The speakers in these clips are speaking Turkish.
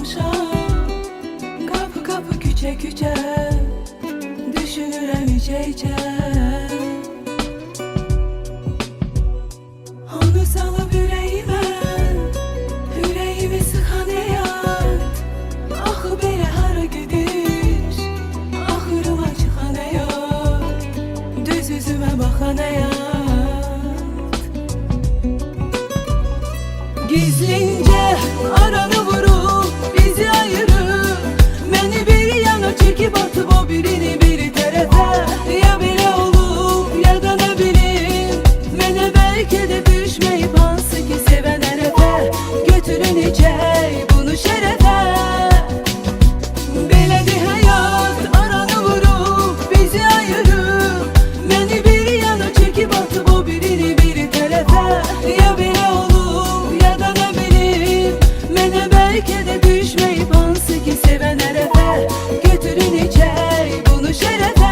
kalmışam. Kapı kapı küçe küçe düşünürəm içe içe. Onu salıb ürəyimə, ürəyimi sıxan həyat. Axı belə hara gedir, axırıma çıxan həyat. Düz üzümə baxan həyat. Gizlincə aranı vurub bizi ayırır. Məni bir yana çəkib atıb o birini bir tərəfə. Ya belə olub ya da nə bilim, mənə bəlkə də düşməyib hansı ki sevən ərəfə. Götürün içək bunu şərəfə. Belədir həyat, aranı vurub bizi ayırır. Məni bir yana çəkib atıb o birini bir tərəfə. Ya belə olub ya da nə bilim, mənə bəlkə də düşməyib hansı ki sevən ərəfə. Götürün içək bunu şərəfə.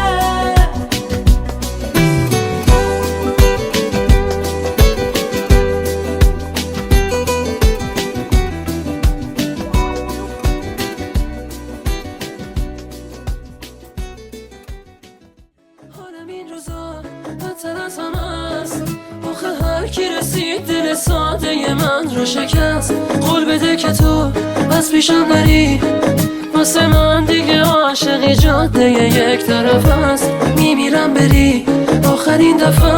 حالم این روزا بدتر از همه است. آخه هر کی رسید دل ساده من رو شکست. قول بده که تو از پیشم نری، واسه من دیگه عاشقی جاده یک طرف است. میمیرم بری آخرین دفعه.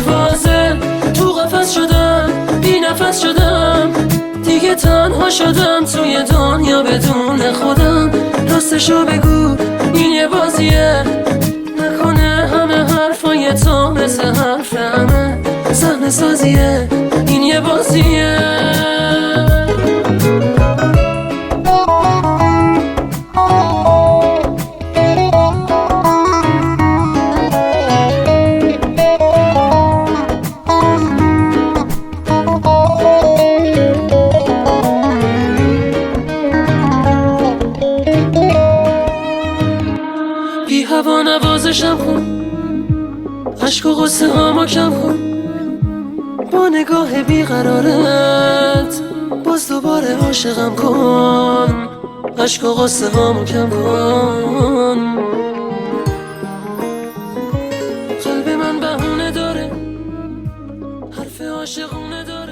پروازه تو قفس شدم، بی نفس شدم، دیگه تنها شدم توی دنیا بدون خودم. راستشو بگو این یه بازیه، نکنه همه حرفای تو مثل حرف همه صحنه سازیه. این یه بازیه. بی هوا نوازشم کن، عشق و غصه هامو کم کن. با نگاه بیقرارت باز دوباره عاشقم کن. عشق و غصه هامو کم کن. قلب من بهونه داره، حرف عاشقونه داره.